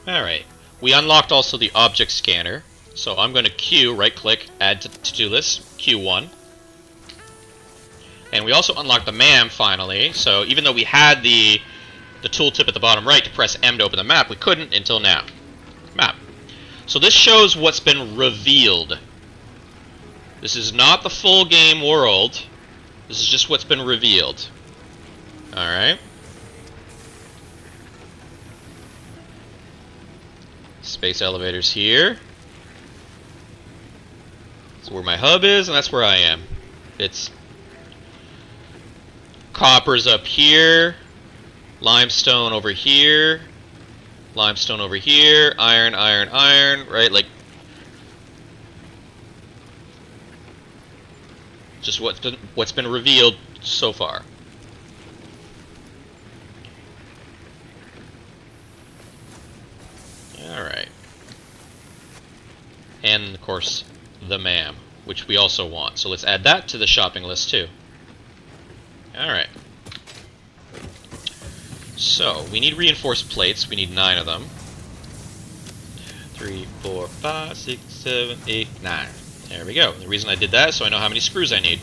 Alright. We unlocked also the object scanner. So I'm going to Q, right-click, add to-do list, Q1. And we also unlocked the MAM finally. So even though we had the tooltip at the bottom right to press M to open the map, we couldn't until now. Map. So this shows what's been revealed. This is not the full game world. This is just what's been revealed. Alright. Space elevators here. That's where my hub is, and that's where I am. It's copper's up here, limestone over here, limestone over here, iron, iron, iron, right? Like, just what's been revealed so far. Alright. And, of course, the MAM, which we also want. So let's add that to the shopping list, too. Alright. So, we need reinforced plates. We need 9 of them. 3, 4, 5, 6, 7, 8, 9. There we go. The reason I did that is so I know how many screws I need.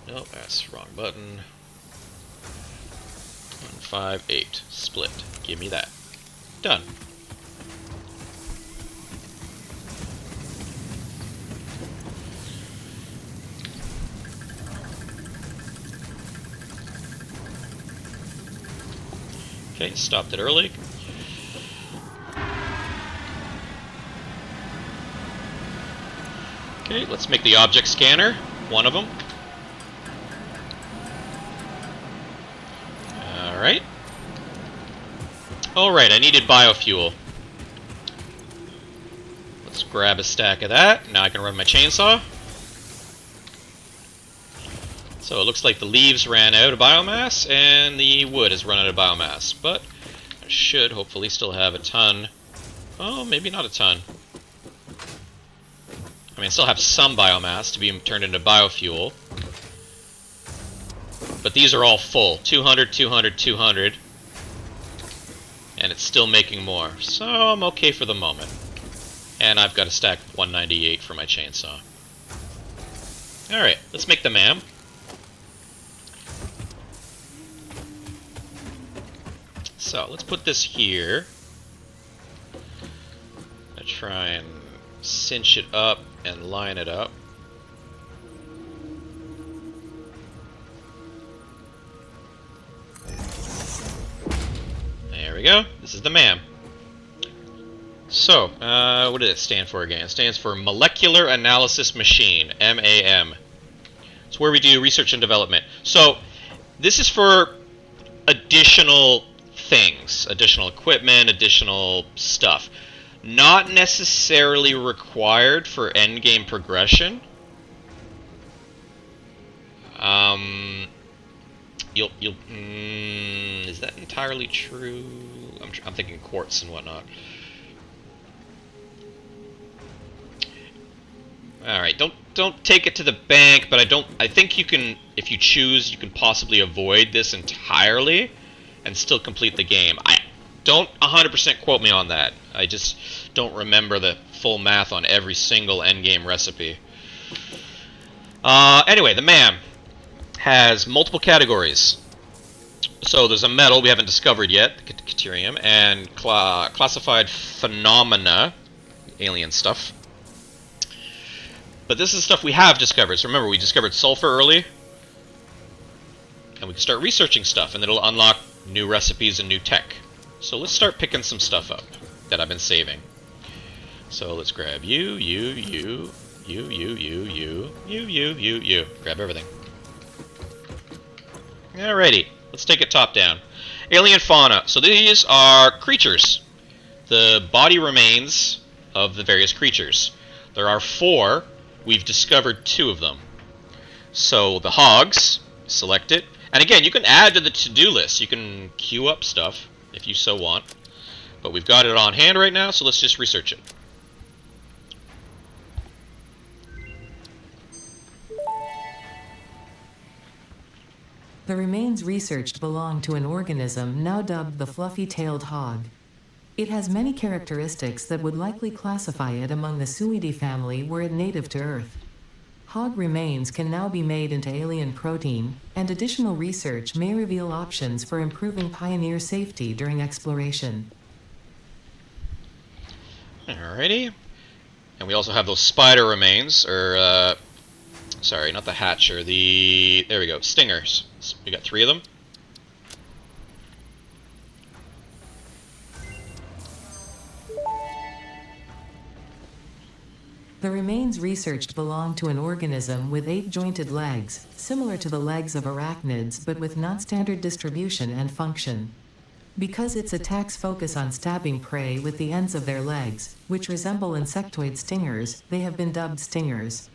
Nope, that's the wrong button. 1, 5, 8. Split. Give me that. Done. Okay, stopped it early. Okay, let's make the object scanner, one of them. Alright. Alright, I needed biofuel. Let's grab a stack of that. Now I can run my chainsaw. So it looks like the leaves ran out of biomass, and the wood has run out of biomass. But I should hopefully still have a ton. Oh, maybe not a ton. I mean, I still have some biomass to be turned into biofuel. But these are all full. 200, 200, 200. And it's still making more. So I'm okay for the moment. And I've got a stack of 198 for my chainsaw. Alright, let's make the MAM. So let's put this here. I try and cinch it up and line it up. There we go. This is the MAM. So, what does it stand for again? It stands for Molecular Analysis Machine, MAM. It's where we do research and development. So, this is for additional things, additional equipment, additional stuff. Not necessarily required for endgame progression. Is that entirely true? I'm thinking quartz and whatnot. Alright, don't take it to the bank, but I think you can, if you choose, you can possibly avoid this entirely and still complete the game. I don't 100% quote me on that. I just don't remember the full math on every single endgame recipe. Anyway, the MAM has multiple categories. So there's a metal we haven't discovered yet, Caterium, and classified phenomena, alien stuff. But this is stuff we have discovered. So remember, we discovered sulfur early, and we can start researching stuff, and it'll unlock new recipes and new tech. So let's start picking some stuff up that I've been saving. So let's grab you. Grab everything. Alrighty, let's take it top down. Alien fauna. So these are creatures. The body remains of the various creatures. There are 4. We've discovered 2 of them. So the hogs, select it. And again, you can add to the to-do list. You can queue up stuff if you so want. But we've got it on hand right now, so let's just research it. The remains researched belong to an organism now dubbed the fluffy-tailed hog. It has many characteristics that would likely classify it among the Suidae family were it native to Earth. Hog remains can now be made into alien protein, and additional research may reveal options for improving Pioneer safety during exploration. Alrighty. And we also have those spider remains, or, sorry, not the hatcher, there we go, stingers. We got 3 of them. The remains researched belong to an organism with 8 jointed legs, similar to the legs of arachnids but with non-standard distribution and function. Because its attacks focus on stabbing prey with the ends of their legs, which resemble insectoid stingers, they have been dubbed stingers.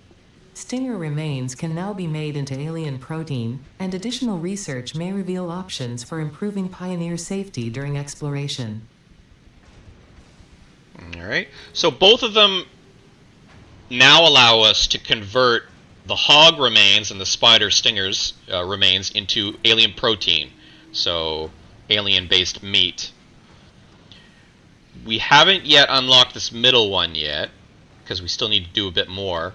Stinger remains can now be made into alien protein, and additional research may reveal options for improving Pioneer safety during exploration. Alright, so both of them now allow us to convert the hog remains and the spider stingers remains into alien protein, so alien-based meat. We haven't yet unlocked this middle one yet, because we still need to do a bit more,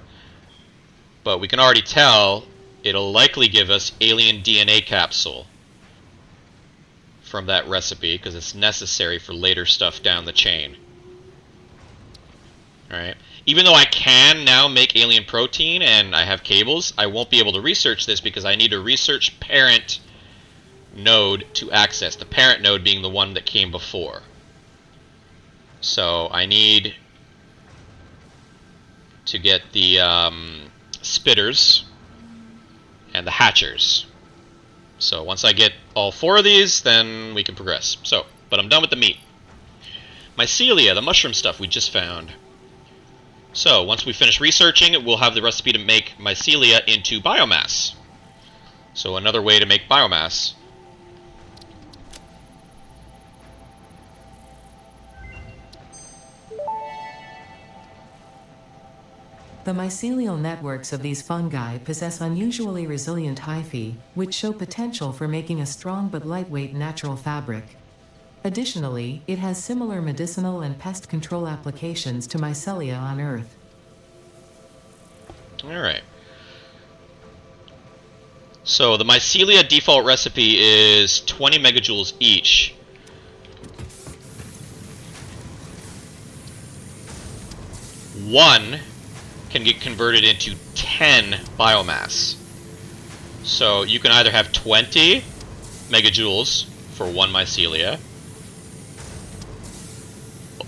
but we can already tell it'll likely give us alien DNA capsule from that recipe, because it's necessary for later stuff down the chain. Alright. Even though I can now make alien protein and I have cables, I won't be able to research this because I need to research parent node to access. The parent node being the one that came before. So I need to get the spitters and the hatchers. So once I get all 4 of these, then we can progress. So, but I'm done with the meat. Mycelia, the mushroom stuff we just found. So, once we finish researching it, we'll have the recipe to make mycelia into biomass. So, another way to make biomass. The mycelial networks of these fungi possess unusually resilient hyphae, which show potential for making a strong but lightweight natural fabric. Additionally, it has similar medicinal and pest control applications to mycelia on Earth. Alright. So the mycelia default recipe is 20 megajoules each. One can get converted into 10 biomass. So you can either have 20 megajoules for 1 mycelia,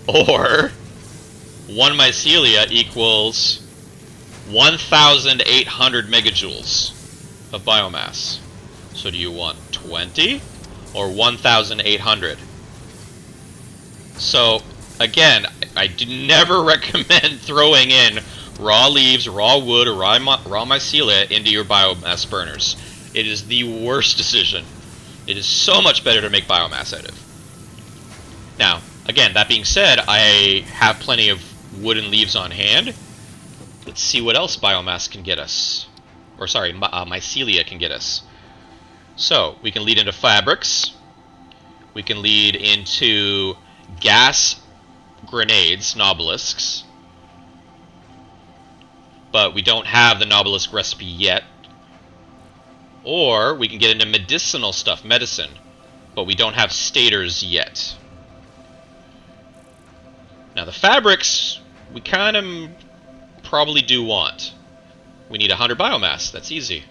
or 1 mycelia equals 1,800 megajoules of biomass. So do you want 20 or 1,800? So again, I do never recommend throwing in raw leaves, raw wood, or raw mycelia into your biomass burners. It is the worst decision. It is so much better to make biomass out of. Now, again, that being said, I have plenty of wood and leaves on hand. Let's see what else biomass can get us. Or sorry, mycelia can get us. So, we can lead into fabrics. We can lead into gas grenades, nobelisks. But we don't have the nobelisk recipe yet. Or we can get into medicinal stuff, medicine. But we don't have stators yet. Now the fabrics, we kind of probably do want. We need 100 biomass, that's easy.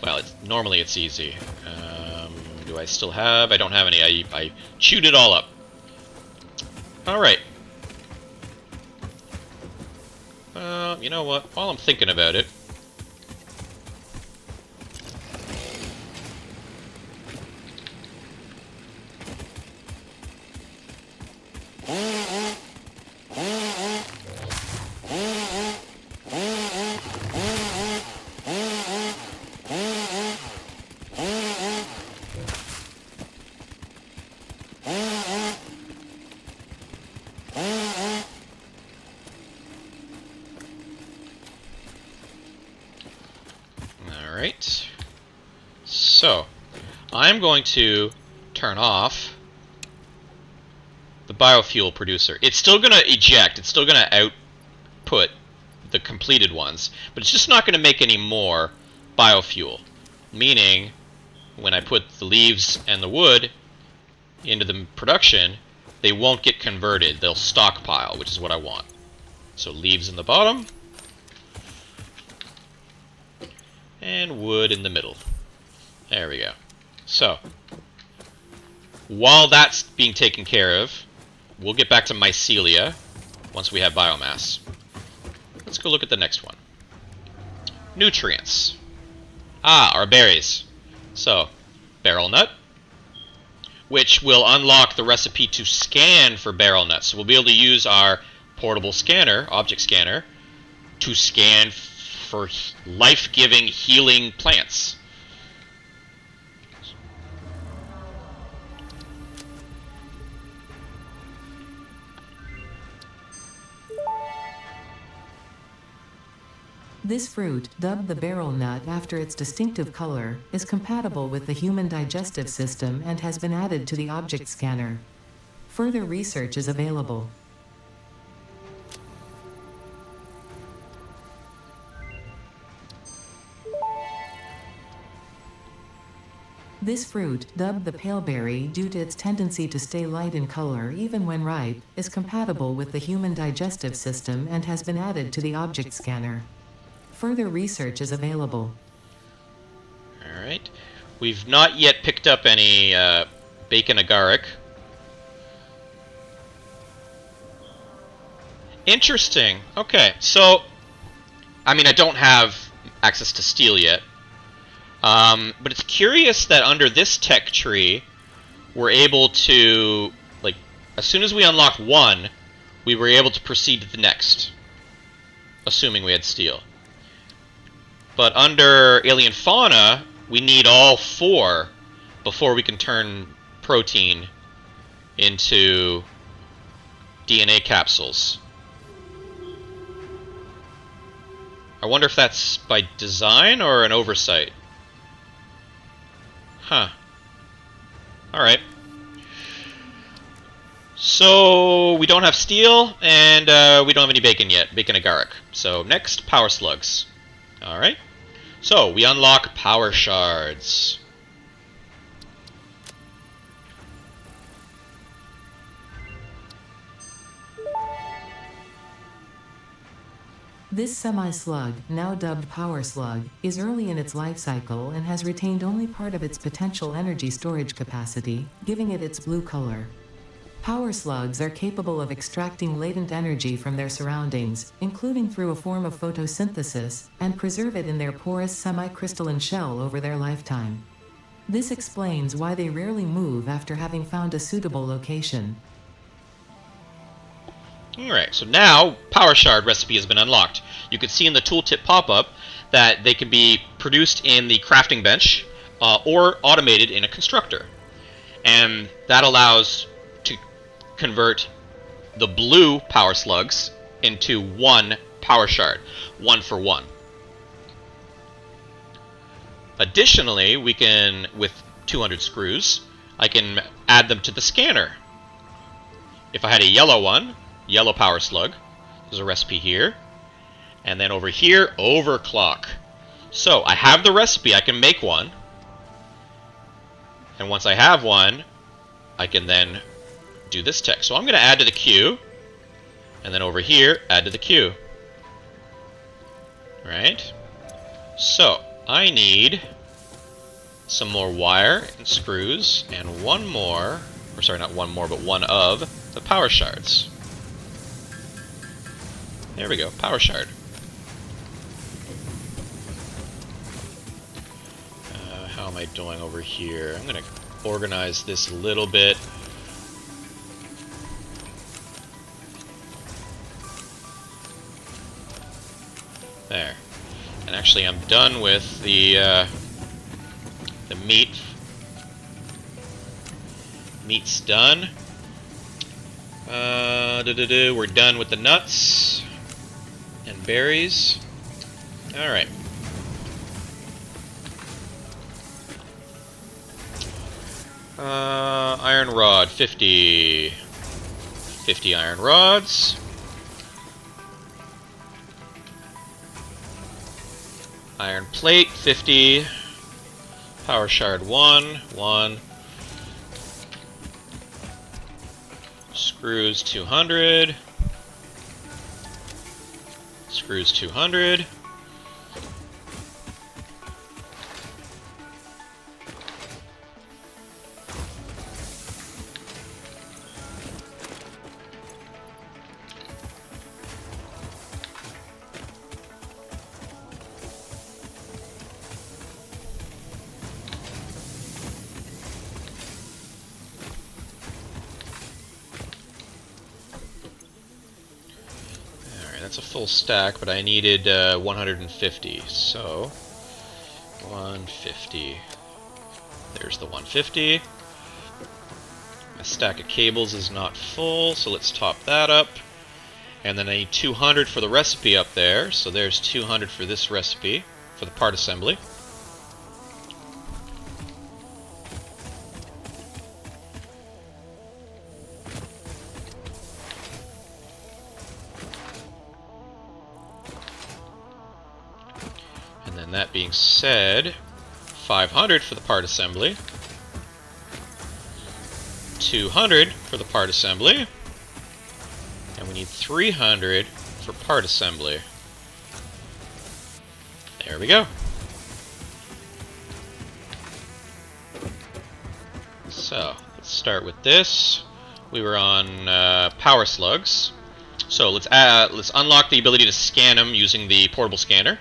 Well, normally it's easy. Do I still have? I don't have any. I chewed it all up. Alright. You know what? While I'm thinking about it, So, I'm going to turn off the biofuel producer. It's still going to eject. It's still going to output the completed ones, but it's just not going to make any more biofuel. Meaning, when I put the leaves and the wood into the production, they won't get converted. They'll stockpile, which is what I want. So leaves in the bottom, and wood in the middle. There we go. So, while that's being taken care of, we'll get back to mycelia once we have biomass. Let's go look at the next one. Nutrients. Our berries. So, barrel nut, which will unlock the recipe to scan for barrel nuts. So we'll be able to use our portable scanner, object scanner, to scan for life-giving, healing plants. This fruit, dubbed the barrel nut after its distinctive color, is compatible with the human digestive system and has been added to the object scanner. Further research is available. This fruit, dubbed the paleberry due to its tendency to stay light in color even when ripe, is compatible with the human digestive system and has been added to the object scanner. Further research is available. Alright. We've not yet picked up any bacon agaric. Interesting. Okay, so, I mean, I don't have access to steel yet. But it's curious that under this tech tree, we're able to, like, as soon as we unlock one, we were able to proceed to the next. Assuming we had steel. But under alien fauna, we need all four before we can turn protein into DNA capsules. I wonder if that's by design or an oversight. Huh. Alright. So, we don't have steel, and we don't have any bacon yet. Bacon agaric. So, next, power slugs. Alright. So, we unlock power shards. This semi-slug, now dubbed power slug, is early in its life cycle and has retained only part of its potential energy storage capacity, giving it its blue color. Power slugs are capable of extracting latent energy from their surroundings, including through a form of photosynthesis, and preserve it in their porous semi-crystalline shell over their lifetime. This explains why they rarely move after having found a suitable location. Alright, so now power shard recipe has been unlocked. You can see in the tooltip pop-up that they can be produced in the crafting bench or automated in a constructor. And that allows to convert the blue power slugs into one power shard, 1 for 1. Additionally, we can, with 200 screws, I can add them to the scanner. If I had a yellow one, yellow power slug, there's a recipe here, and then over here, overclock. So I have the recipe, I can make one, and once I have one, I can then do this tech. So I'm going to add to the queue, and then over here, add to the queue. Right? So I need some more wire and screws, and one more, or sorry, not one more, but one of the power shards. There we go, power shard. How am I doing over here? I'm going to organize this a little bit. There. And actually I'm done with the meat. Meat's done. We're done with the nuts and berries. Alright. Iron rod, 50. 50 iron rods. Iron plate, 50. Power shard, 1. Screws, 200. Screws, 200. That's a full stack, but I needed 150, so 150. There's the 150. My stack of cables is not full, so let's top that up. And then I need 200 for the recipe up there, so there's 200 for this recipe, for the part assembly. And then that being said, 500 for the part assembly, 200 for the part assembly, and we need 300 for part assembly. There we go. So, let's start with this. We were on power slugs. So let's unlock the ability to scan them using the portable scanner.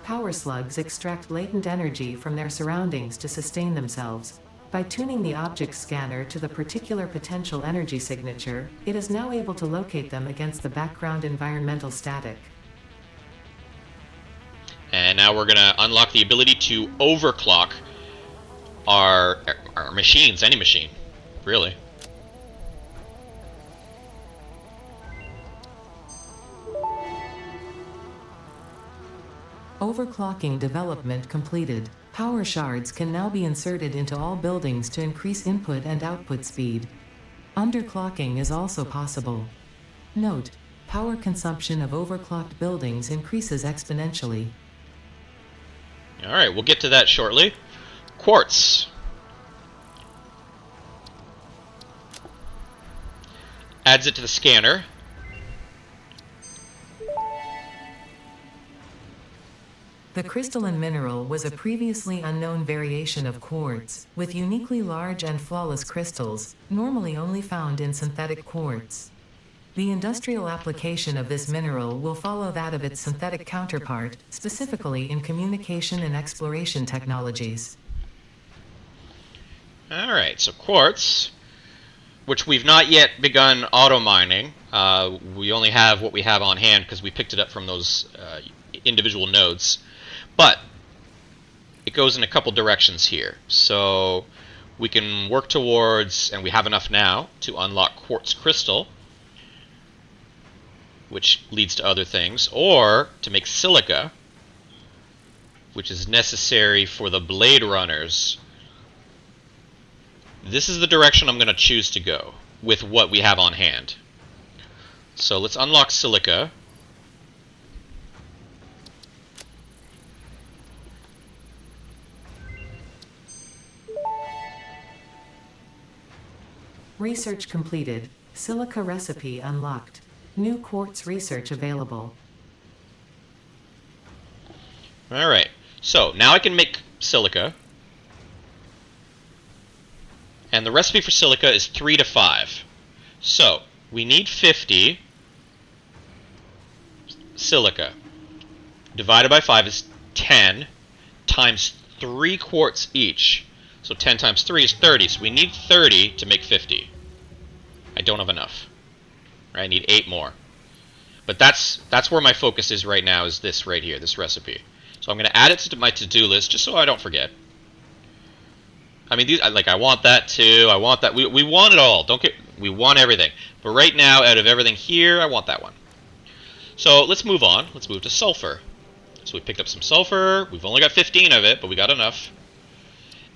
Power slugs extract latent energy from their surroundings to sustain themselves. By tuning the object scanner to the particular potential energy signature, it is now able to locate them against the background environmental static. And now we're going to unlock the ability to overclock our machines, any machine, really. Overclocking development completed. Power shards can now be inserted into all buildings to increase input and output speed. Underclocking is also possible. Note: power consumption of overclocked buildings increases exponentially. Alright, we'll get to that shortly. Quartz. Adds it to the scanner. The crystalline mineral was a previously unknown variation of quartz, with uniquely large and flawless crystals, normally only found in synthetic quartz. The industrial application of this mineral will follow that of its synthetic counterpart, specifically in communication and exploration technologies. Alright, so quartz, which we've not yet begun auto-mining. We only have what we have on hand because we picked it up from those individual nodes. But it goes in a couple directions here. So we can work towards, and we have enough now, to unlock quartz crystal, which leads to other things, or to make silica, which is necessary for the blade runners. This is the direction I'm going to choose to go with what we have on hand. So let's unlock silica. Research completed. Silica recipe unlocked. New quartz research available. Alright, so now I can make silica. And the recipe for silica is 3 to 5. So, we need 50 silica. Divided by 5 is 10 times 3 quartz each. So 10 times 3 is 30, so we need 30 to make 50. I don't have enough. I need 8 more. But that's where my focus is right now, is this right here, this recipe. So I'm going to add it to my to-do list, just so I don't forget. I mean, I want that too, I want that. We want it all. We want everything. But right now, out of everything here, I want that one. So let's move on. Let's move to sulfur. So we picked up some sulfur. We've only got 15 of it, but we got enough.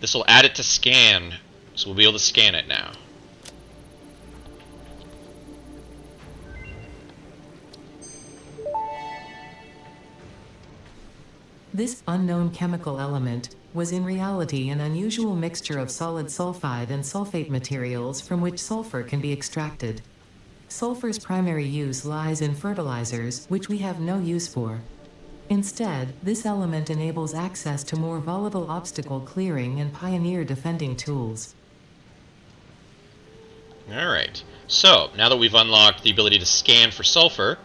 This will add it to scan. So we'll be able to scan it now. This unknown chemical element was in reality an unusual mixture of solid sulfide and sulfate materials from which sulfur can be extracted. Sulfur's primary use lies in fertilizers, which we have no use for. Instead, this element enables access to more volatile obstacle clearing and pioneer defending tools. Alright, so now that we've unlocked the ability to scan for sulfur,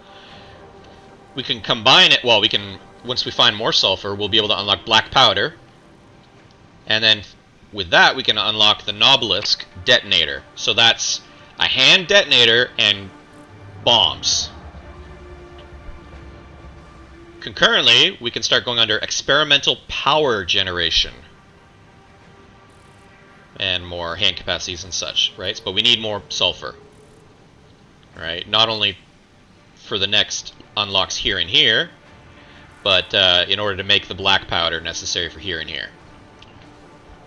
we can combine it, well, we can, once we find more sulfur, we'll be able to unlock black powder, and then with that we can unlock the Nobelisk detonator. So that's a hand detonator and bombs. Concurrently, we can start going under experimental power generation. And more hand capacities and such, right? But we need more sulfur, right? Not only for the next unlocks here and here, but in order to make the black powder necessary for here and here.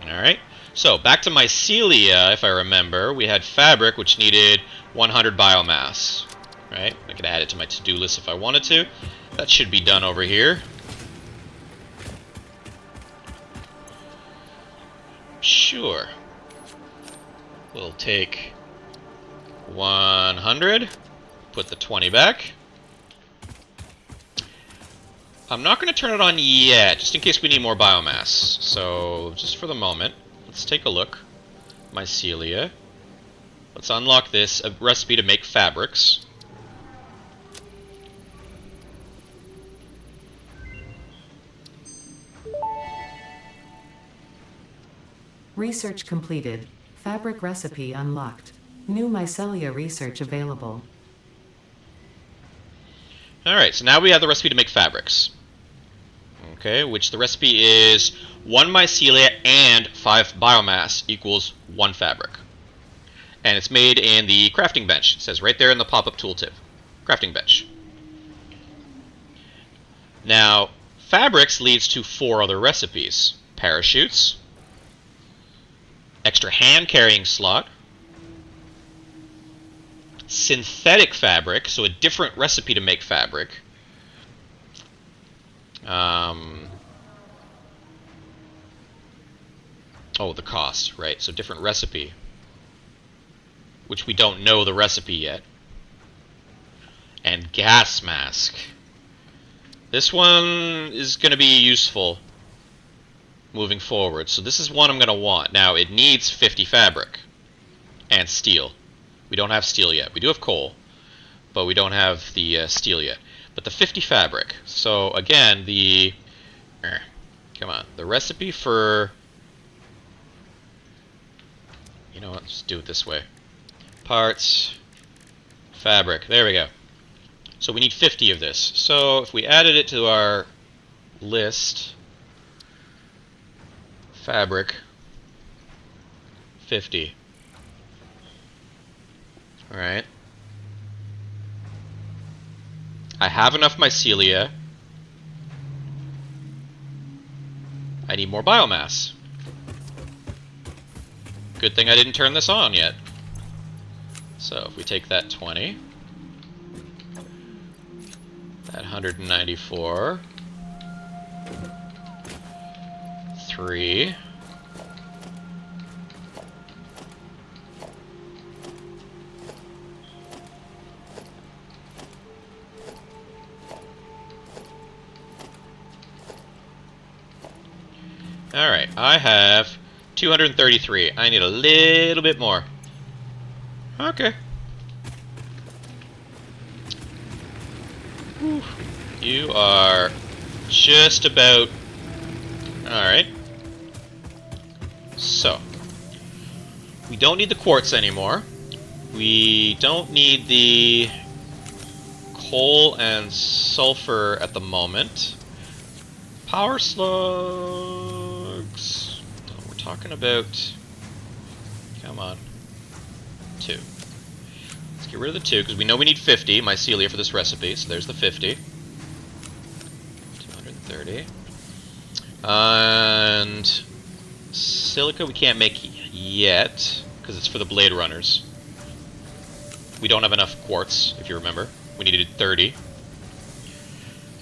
Alright, so back to mycelia, if I remember, we had fabric, which needed 100 biomass, right? I could add it to my to-do list if I wanted to. That should be done over here. Sure. We'll take 100, put the 20 back. I'm not going to turn it on yet, just in case we need more biomass. So, just for the moment, let's take a look. Mycelia. Let's unlock this, a recipe to make fabrics. Research completed. Fabric recipe unlocked. New mycelia research available. Alright, so now we have the recipe to make fabrics. Okay, which the recipe is 1 mycelia and 5 biomass equals 1 fabric. And it's made in the crafting bench. It says right there in the pop-up tooltip. Crafting bench. Now, fabrics leads to 4 other recipes. Parachutes, extra hand-carrying slot, synthetic fabric, so a different recipe to make fabric, oh, the cost, right, so different recipe, which we don't know the recipe yet, and gas mask. This one is going to be useful moving forward, so this is one I'm going to want. Now, it needs 50 fabric and steel. We don't have steel yet. We do have coal, but we don't have the steel yet. But the 50 fabric. So again, the come on, the recipe for, you know what? Let's do it this way. Parts, fabric. There we go. So we need 50 of this. So if we added it to our list, fabric, 50. Alright. I have enough mycelia. I need more biomass. Good thing I didn't turn this on yet. So if we take that 20, that 194, 3, alright, I have 233. I need a little bit more. Okay. Whew. You are just about... Alright. So. We don't need the quartz anymore. We don't need the coal and sulfur at the moment. Power slugs. No, we're talking about... Come on. 2. get rid of the 2, because we know we need 50 mycelia for this recipe, so there's the 50. 230. And silica we can't make yet, because it's for the blade runners. We don't have enough quartz, if you remember. We needed 30.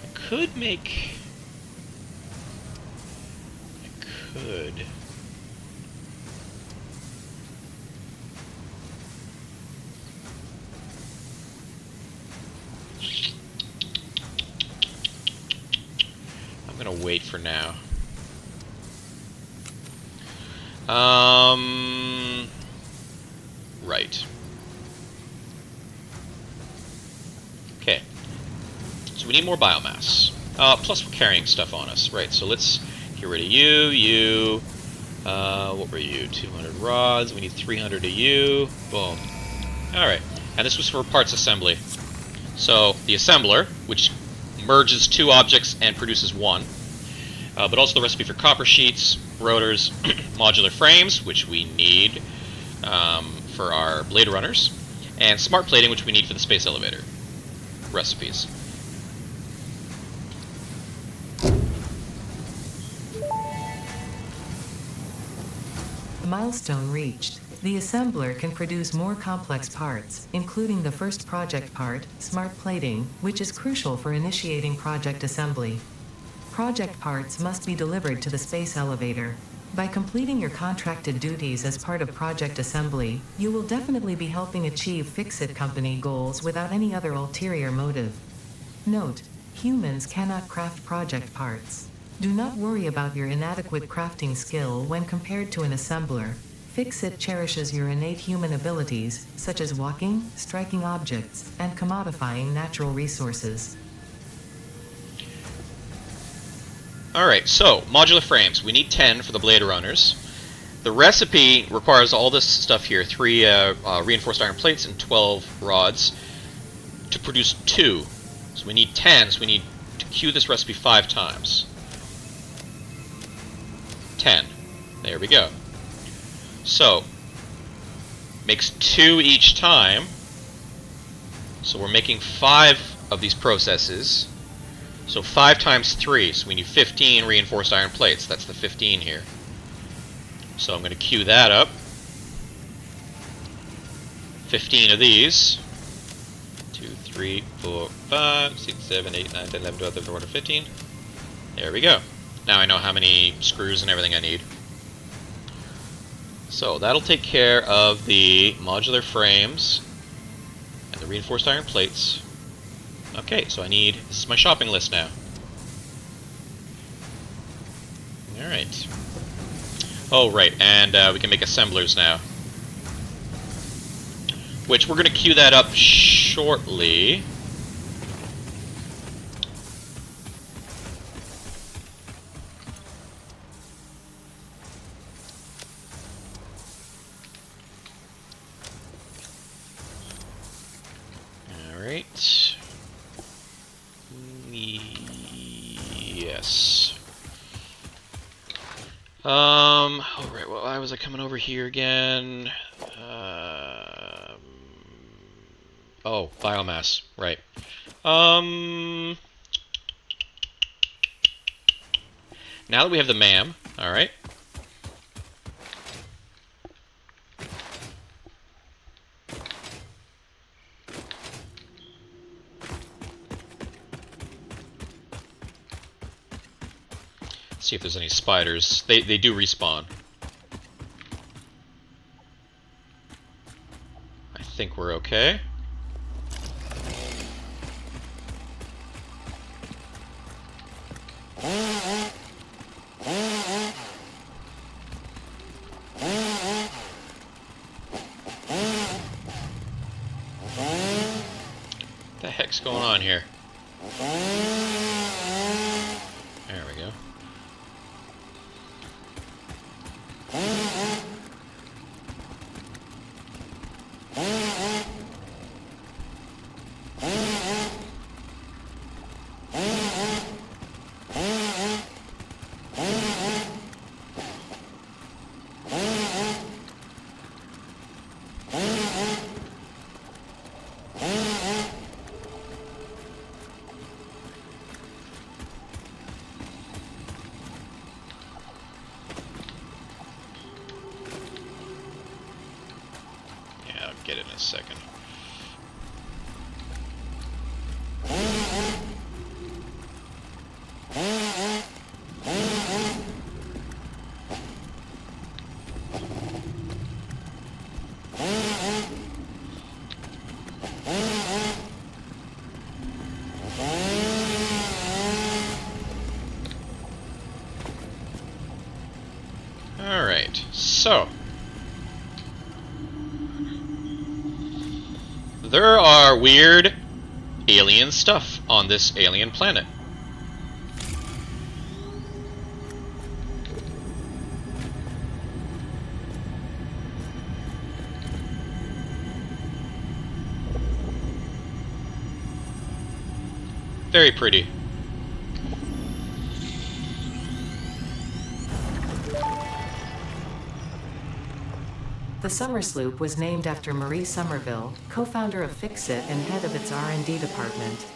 I could make... I could... I'm gonna wait for now. Right. Okay. So we need more biomass. Plus we're carrying stuff on us. Right, so let's get rid of you. What were you? 200 rods. We need 300 of you. Boom. Alright. And this was for parts assembly. So the assembler, which merges 2 objects and produces 1. But also the recipe for copper sheets, rotors, modular frames, which we need for our blade runners, and smart plating, which we need for the space elevator recipes. Milestone reached. The assembler can produce more complex parts, including the first project part, smart plating, which is crucial for initiating project assembly. Project parts must be delivered to the space elevator. By completing your contracted duties as part of project assembly, you will definitely be helping achieve Fix-It Company goals without any other ulterior motive. Note: humans cannot craft project parts. Do not worry about your inadequate crafting skill when compared to an assembler. Fix-It cherishes your innate human abilities, such as walking, striking objects, and commodifying natural resources. Alright, so, modular frames. We need 10 for the blade runners. The recipe requires all this stuff here, 3 reinforced iron plates and 12 rods to produce 2. So we need 10, so we need to queue this recipe 5 times. 10. There we go. So, makes 2 each time. So we're making 5 of these processes. So 5 times 3, so we need 15 reinforced iron plates. That's the 15 here. So I'm going to queue that up. 15 of these. 2, 3, 4, 5, 6, 7, 8, 9, 10, 11, 12, 13, 14, 15. There we go. Now I know how many screws and everything I need. So that'll take care of the modular frames and the reinforced iron plates. Okay, so this is my shopping list now. Alright. Oh, right, and we can make assemblers now. Which we're going to queue that up shortly. Alright. Yes. Alright, well, why was I coming over here again? Oh, biomass, right. Now that we have the MAM, alright. See if there's any spiders. They do respawn. I think we're okay. What the heck's going on here? There we go. get it in a second. Alright, so there are weird alien stuff on this alien planet. Very pretty. The Summer Sloop was named after Marie Somerville, co-founder of Fixit and head of its R&D department.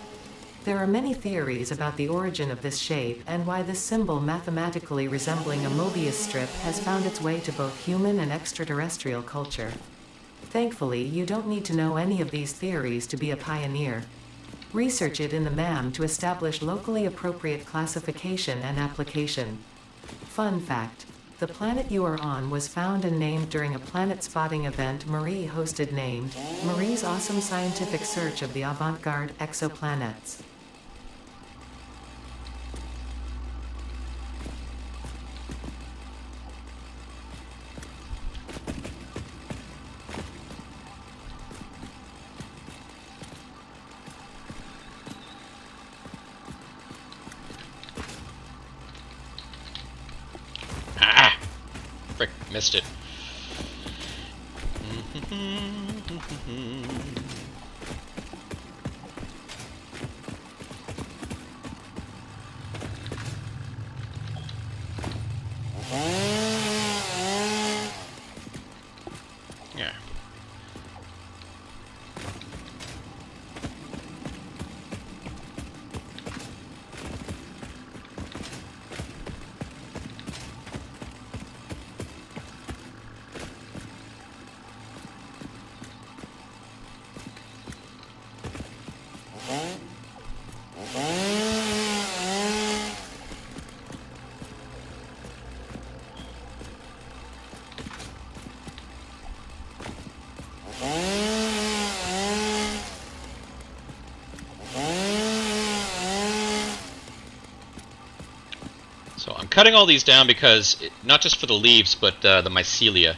There are many theories about the origin of this shape and why this symbol mathematically resembling a Mobius strip has found its way to both human and extraterrestrial culture. Thankfully, you don't need to know any of these theories to be a pioneer. Research it in the MAM to establish locally appropriate classification and application. Fun fact: the planet you are on was found and named during a planet spotting event Marie hosted named Marie's Awesome Scientific Search of the Avant-Garde Exoplanets. Frick, missed it. Yeah. So I'm cutting all these down because, not just for the leaves, but the mycelia.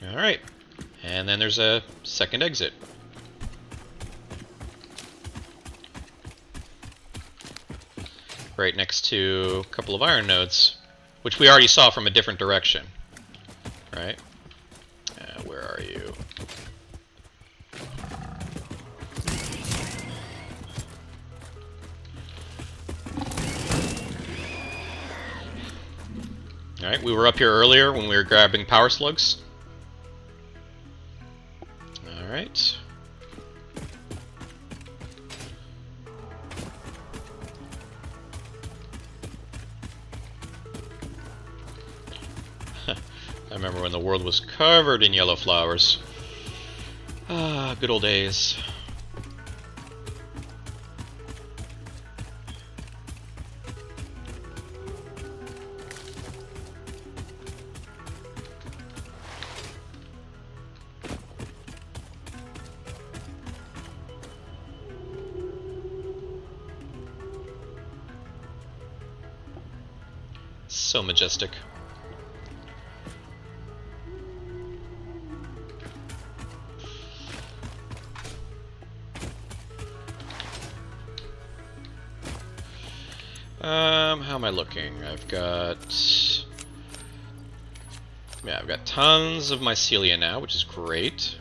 Alright, and then there's a second exit. Right next to a couple of iron nodes, which we already saw from a different direction. Right? Where are you? Alright, we were up here earlier when we were grabbing power slugs. Alright. I remember when the world was covered in yellow flowers. Ah, good old days. So majestic. How am I looking? I've got tons of mycelia now, which is great.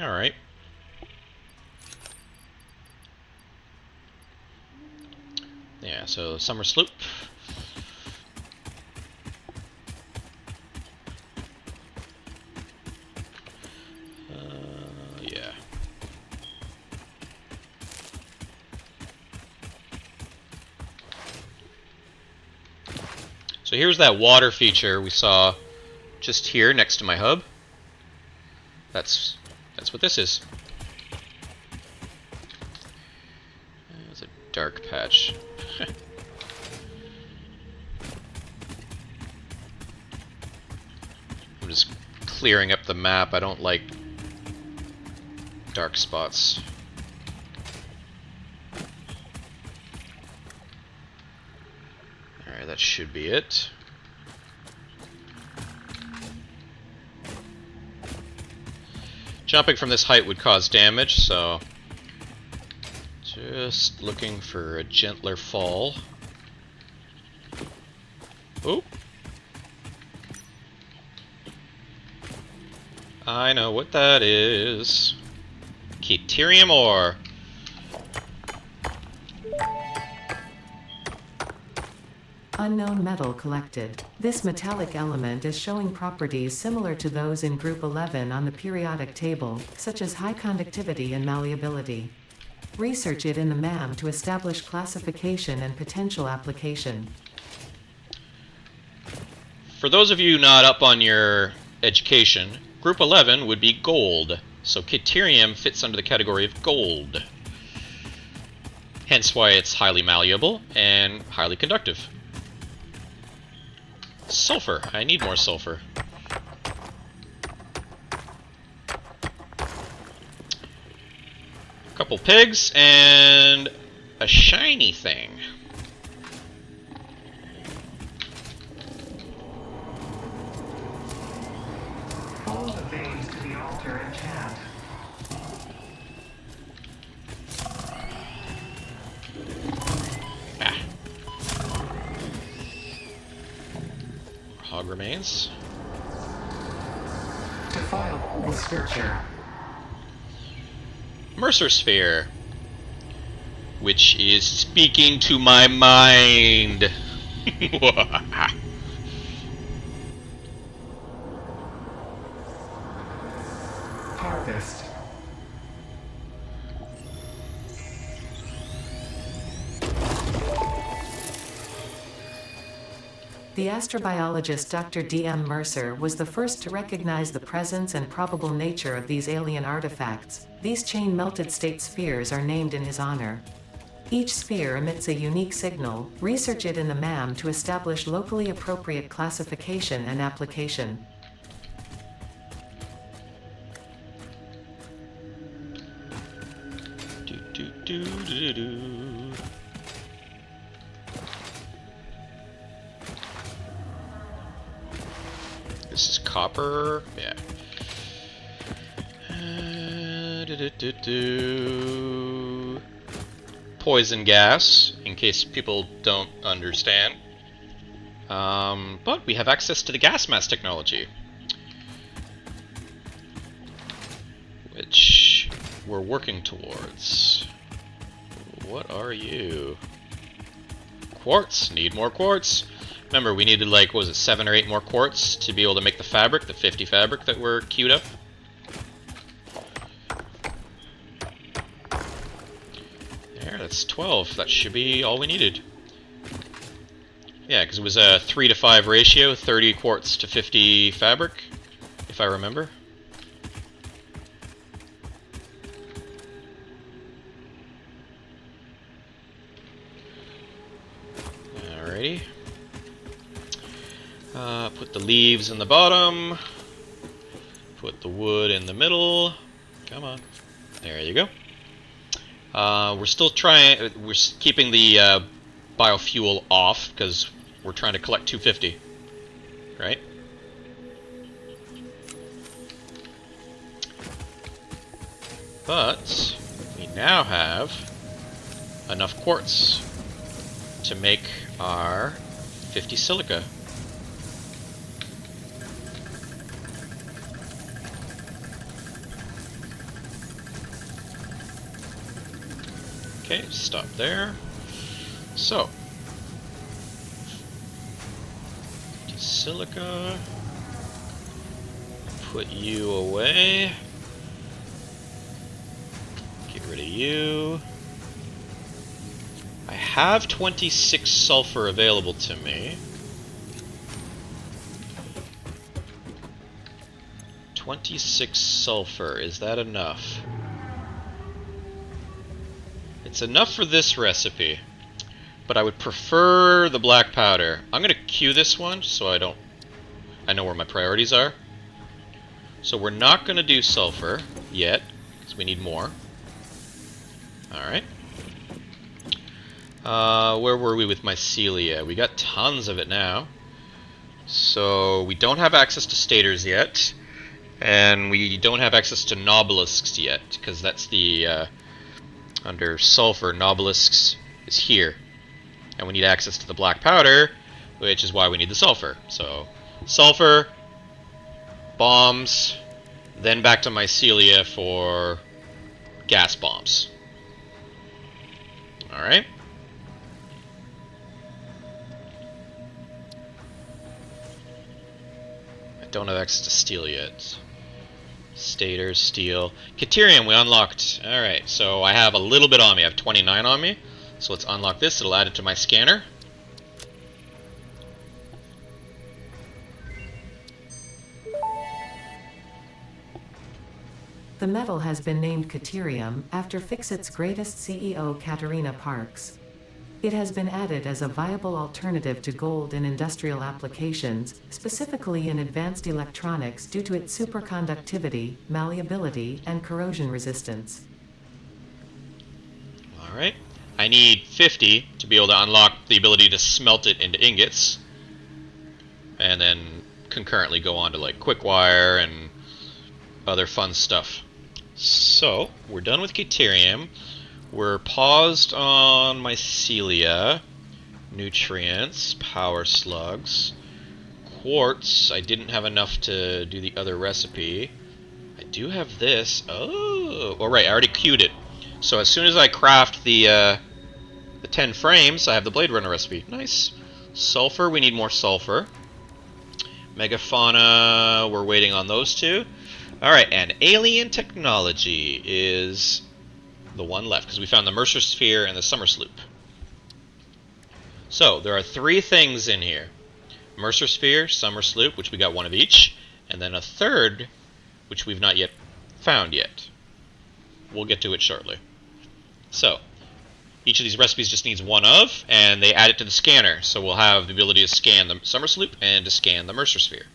Alright. Yeah, so summer sloop. Yeah. So here's that water feature we saw just here next to my hub. That's what this is. It's a dark patch. I'm just clearing up the map. I don't like dark spots. Alright, that should be it. Jumping from this height would cause damage, so just looking for a gentler fall. Oop. I know what that is. Deuterium ore. Unknown metal collected. This metallic element is showing properties similar to those in Group 11 on the periodic table, such as high conductivity and malleability. Research it in the MAM to establish classification and potential application. For those of you not up on your education, Group 11 would be gold, so Deuterium fits under the category of gold. Hence why it's highly malleable and highly conductive. Sulfur. I need more sulfur. A couple pigs and a shiny thing. Follow the veins to the altar and chant. Hog remains. Defile the scripture. Mercer Sphere, which is speaking to my mind. Harvest. The astrobiologist Dr. D.M. Mercer was the first to recognize the presence and probable nature of these alien artifacts. These chain-melted state spheres are named in his honor. Each sphere emits a unique signal. Research it in the MAM to establish locally appropriate classification and application. This is copper. Yeah. Poison gas, in case people don't understand. But we have access to the gas mask technology, which we're working towards. What are you? Quartz. Need more quartz. Remember, we needed like, what was it, 7 or 8 more quartz to be able to make the fabric, the 50 fabric that were queued up. There, that's 12. That should be all we needed. Yeah, because it was a 3 to 5 ratio, 30 quartz to 50 fabric, if I remember. Alrighty. Put the leaves in the bottom. Put the wood in the middle. Come on. There you go. We're still trying. We're keeping the biofuel off because we're trying to collect 250. Right? But we now have enough quartz to make our 50 silica. Okay, stop there. So, silica. Put you away. Get rid of you. I have 26 sulfur available to me. 26 sulfur, is that enough? It's enough for this recipe, but I would prefer the black powder. I'm gonna queue this one so I know where my priorities are. So we're not gonna do sulfur yet, because we need more. Alright. Where were we with mycelia? We got tons of it now. So we don't have access to stators yet. And we don't have access to nobelisks yet, because that's the, under sulfur, nobelisks is here. And we need access to the black powder, which is why we need the sulfur. So, sulfur, bombs, then back to mycelia for gas bombs. Alright. I don't have access to steel yet. Stators, steel. Caterium, we unlocked. Alright, so I have a little bit on me. I have 29 on me. So let's unlock this. It'll add it to my scanner. The metal has been named Caterium after Fixit's greatest CEO Katerina Parks. It has been added as a viable alternative to gold in industrial applications, specifically in advanced electronics due to its superconductivity, malleability, and corrosion resistance. Alright. I need 50 to be able to unlock the ability to smelt it into ingots. And then concurrently go on to like quick wire and other fun stuff. So, we're done with Caterium. We're paused on mycelia, nutrients, power slugs, quartz. I didn't have enough to do the other recipe. I do have this. Oh, right, I already queued it. So as soon as I craft the 10 frames, I have the Blade Runner recipe. Nice. Sulfur, we need more sulfur. Megafauna, we're waiting on those two. Alright, and alien technology is the one left, because we found the Mercer Sphere and the Summer Sloop. So, there are 3 things in here. Mercer Sphere, Summer Sloop, which we got one of each, and then a third, which we've not yet found yet. We'll get to it shortly. So, each of these recipes just needs one of, and they add it to the scanner, so we'll have the ability to scan the Summer Sloop and to scan the Mercer Sphere.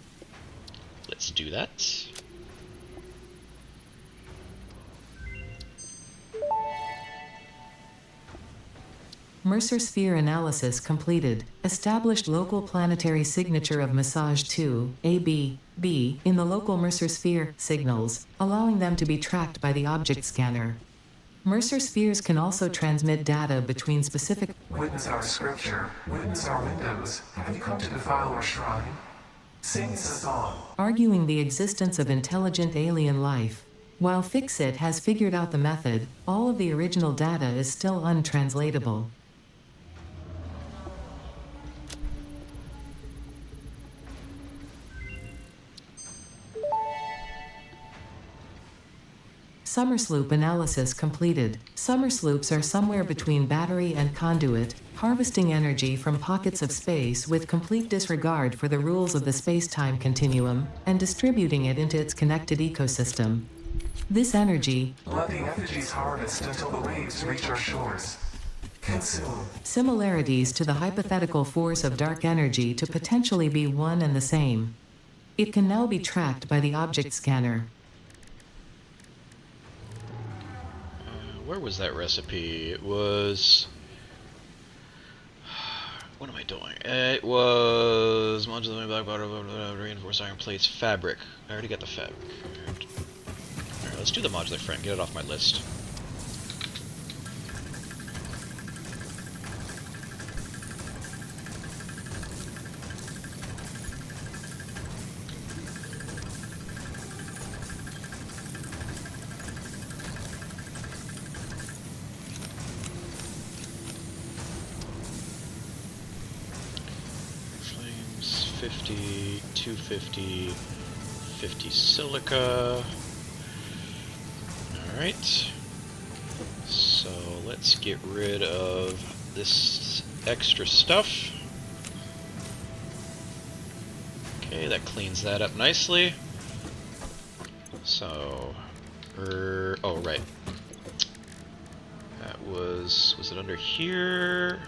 Let's do that. Mercer Sphere analysis completed. Established local planetary signature of massage 2, AB, B, in the local Mercer Sphere signals, allowing them to be tracked by the object scanner. Mercer Spheres can also transmit data between specific. Witness our scripture, witness our windows. Have you come to defile our shrine? Sing us a song. Arguing the existence of intelligent alien life. While Fixit has figured out the method, all of the original data is still untranslatable. Summer Sloop analysis completed. Summer Sloops are somewhere between battery and conduit, harvesting energy from pockets of space with complete disregard for the rules of the space-time continuum, and distributing it into its connected ecosystem. This energy, Let the effigies harvest until the waves reach our shores. Consume. similarities to the hypothetical force of dark energy to potentially be one and the same. It can now be tracked by the object scanner. Where was that recipe? It was... What am I doing? It was... Modular black powder, reinforced iron plates, fabric. I already got the fabric. Alright, let's do the modular frame. Get it off my list. 250, 250, 50 silica. Alright. So let's get rid of this extra stuff. Okay, that cleans that up nicely. So, oh right. That was it under here?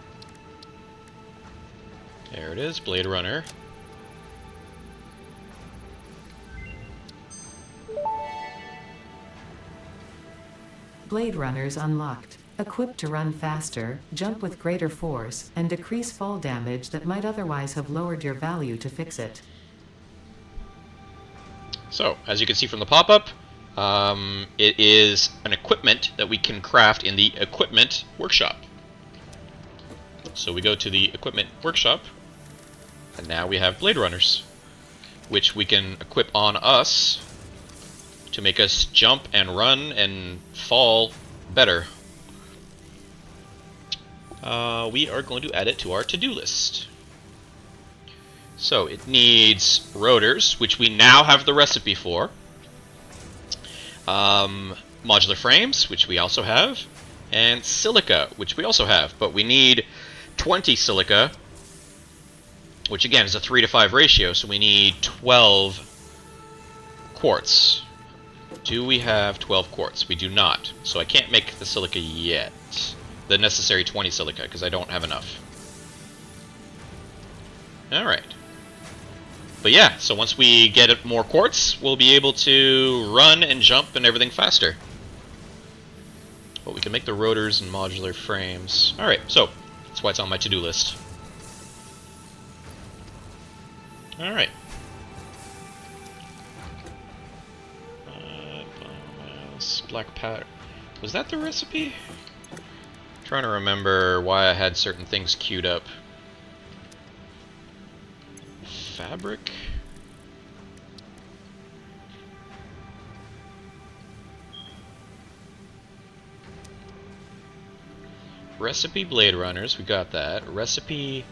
There it is, Blade Runner. Blade Runners unlocked. Equipped to run faster, jump with greater force, and decrease fall damage that might otherwise have lowered your value to fix it. So, as you can see from the pop-up, it is an equipment that we can craft in the equipment workshop. So we go to the equipment workshop, and now we have Blade Runners, which we can equip on us to make us jump and run and fall better. We are going to add it to our to-do list. So it needs rotors, which we now have the recipe for. Modular frames, which we also have. And silica, which we also have. But we need 20 silica, which again is a 3 to 5 ratio, so we need 12 quartz. Do we have 12 quartz? We do not. So I can't make the silica yet. The necessary 20 silica, because I don't have enough. Alright. But yeah, so once we get more quartz, we'll be able to run and jump and everything faster. But we can make the rotors and modular frames. Alright, so that's why it's on my to-do list. Alright. Black powder. Was that the recipe? I'm trying to remember why I had certain things queued up. Fabric? Recipe Blade Runners, we got that. Recipe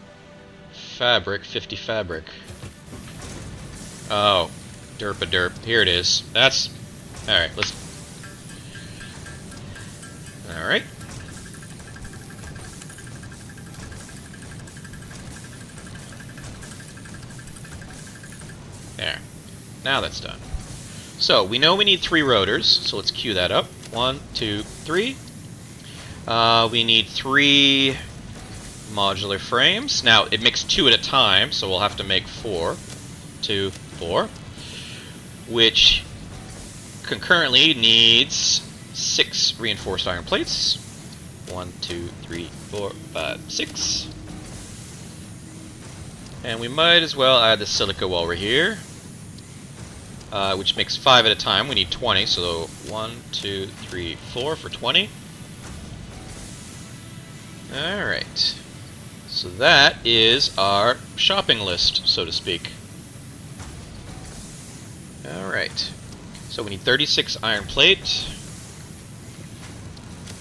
Fabric, 50 fabric. Oh, derp-a-derp. Here it is. That's... Alright, let's... Alright. There. Now that's done. So, we know we need 3 rotors, so let's queue that up. 1, 2, 3. We need 3 modular frames. Now, it makes 2 at a time, so we'll have to make 4. 2, 4. Which concurrently needs 6 reinforced iron plates. 1, 2, 3, 4, 5, 6. And we might as well add the silica while we're here. Which makes 5 at a time. We need 20, so 1, 2, 3, 4 for 20. Alright. So that is our shopping list, so to speak. Alright. So we need 36 iron plate.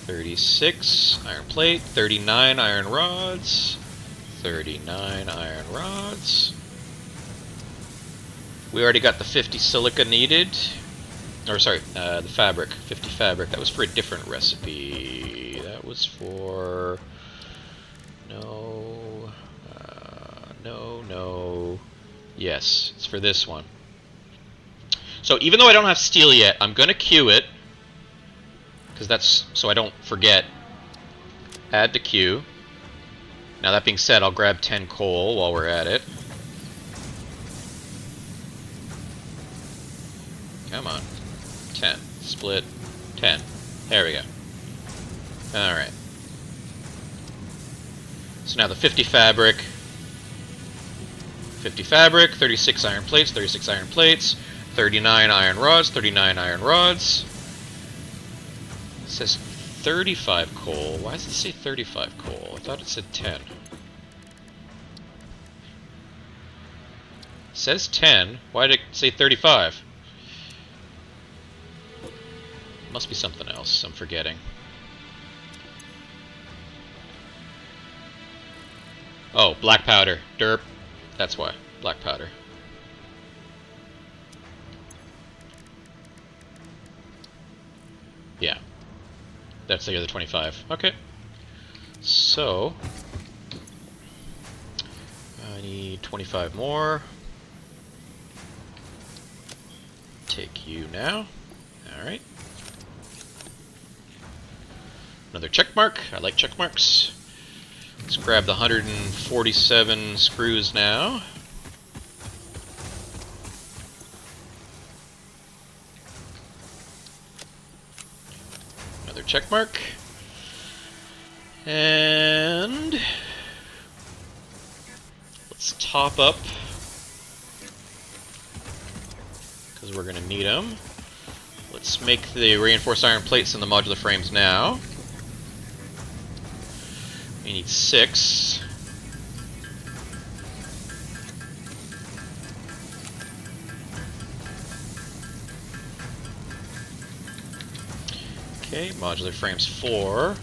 36 iron plate. 39 iron rods. 39 iron rods. We already got the 50 silica needed. Or sorry, the fabric. 50 fabric. That was for a different recipe. That was for... No. No. Yes, it's for this one. So even though I don't have steel yet, I'm going to queue it. Because that's so I don't forget. Add to queue. Now that being said, I'll grab 10 coal while we're at it. Come on. 10. Split. 10. There we go. Alright. So now the 50 fabric. 50 fabric, 36 iron plates, 36 iron plates, 39 iron rods, 39 iron rods. It says 35 coal. Why does it say 35 coal? I thought it said 10. It says 10. Why did it say 35? Must be something else I'm forgetting. Oh, black powder. Derp. That's why. Black powder. Yeah. That's the other 25. Okay. So, I need 25 more. Take you now. Alright. Another check mark. I like check marks. Let's grab the 147 screws now. Another check mark. And let's top up, because we're going to need them. Let's make the reinforced iron plates in the modular frames now. We need 6. Okay, modular frames 4.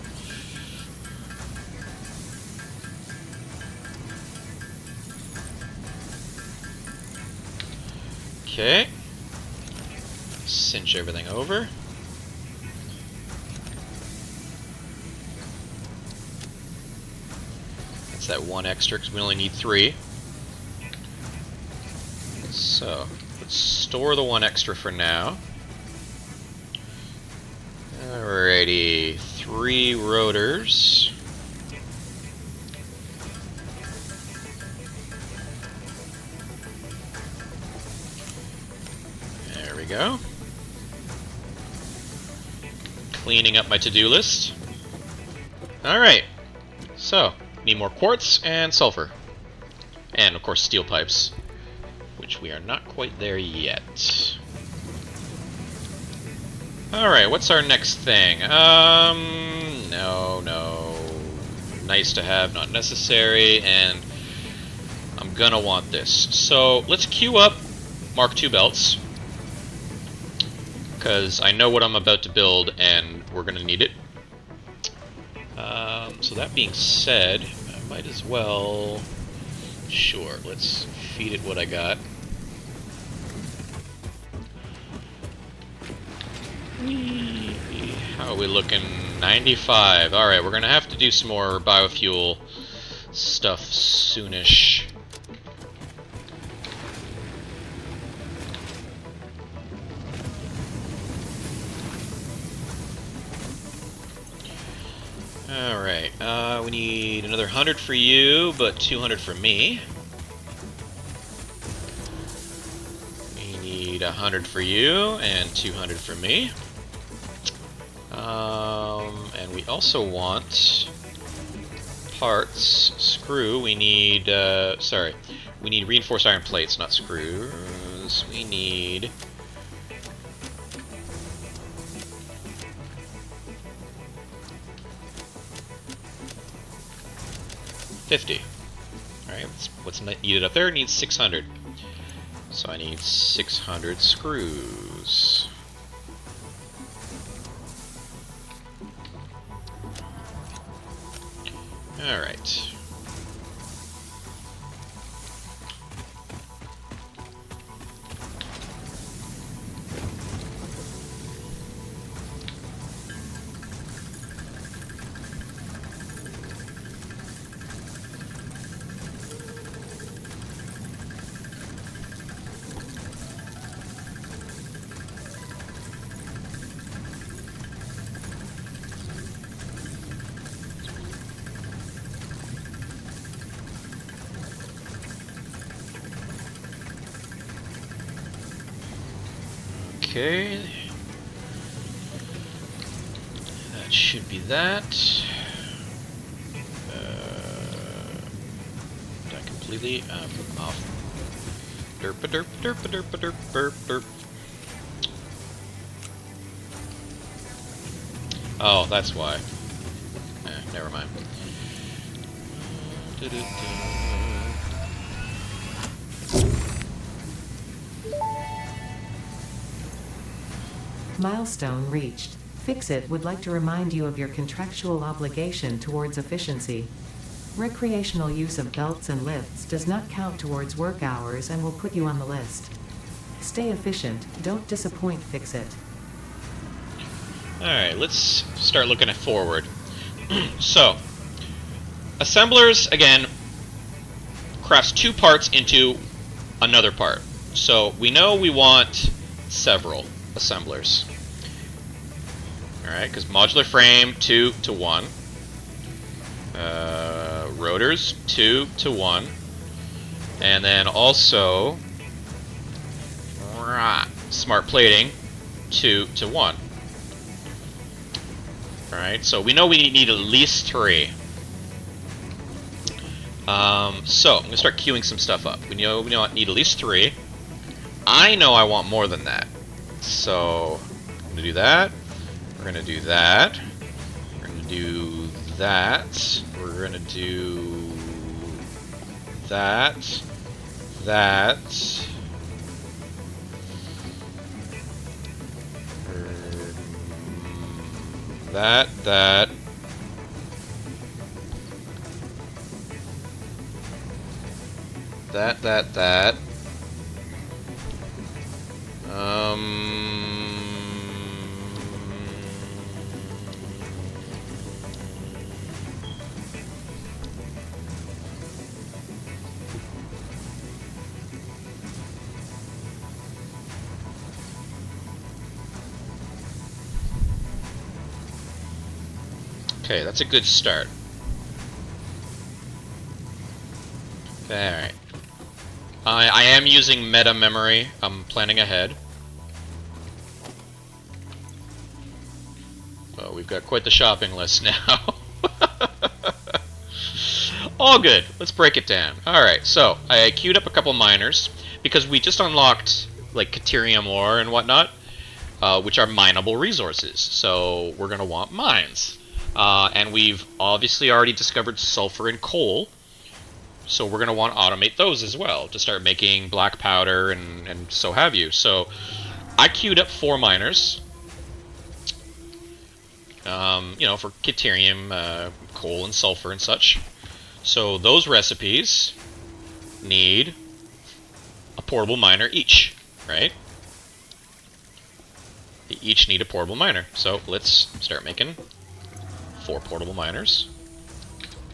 Okay. Cinch everything over. That's that 1 extra, because we only need 3. So, let's store the 1 extra for now. Alrighty, 3 rotors. There we go. Cleaning up my to-do list. Alright, so, need more quartz and sulfur. And, of course, steel pipes, which we are not quite there yet. Alright, what's our next thing? No. Nice to have, not necessary, and I'm gonna want this. So, let's queue up Mark II belts, because I know what I'm about to build, and we're gonna need it. So that being said, I might as well... Sure, let's feed it what I got. How are we looking? 95. Alright, we're gonna have to do some more biofuel stuff soonish. Alright, we need another 100 for you, but 200 for me. We need 100 for you, and 200 for me. And we also want parts, screw. We need, we need reinforced iron plates, not screws. We need... $50. Alright, what's needed up there? It needs 600. So I need 600 screws. Alright. Okay. That should be that. Did I completely? Off. Derp a derp derp a derp a derp derp derp. Oh, that's why. Never mind. Milestone reached. Fix-It would like to remind you of your contractual obligation towards efficiency. Recreational use of belts and lifts does not count towards work hours and will put you on the list. Stay efficient, don't disappoint, fix it. Alright, let's start looking at forward. So, assemblers, again, crafts two parts into another part. So, we know we want several assemblers. Alright, because modular frame, 2 to 1. Rotors, 2 to 1. And then also, smart plating, 2 to 1. Alright, so we know we need at least 3. So, I'm going to start queuing some stuff up. We know I need at least 3. I know I want more than that. So, I'm going to do that. We're going to do that. We're going to do that. We're going to do that. That. That. That. That. Okay, that's a good start. Alright. I am using meta memory. I'm planning ahead. Oh, we've got quite the shopping list now. All good. Let's break it down. Alright, so I queued up a couple miners because we just unlocked like Caterium ore and whatnot, which are mineable resources. So we're going to want mines. And we've obviously already discovered sulfur and coal. So we're going to want to automate those as well to start making black powder and so have you. So I queued up 4 miners. You know, for Caterium, coal and sulfur and such. So those recipes need a portable miner each, right? They each need a portable miner. So let's start making 4 portable miners.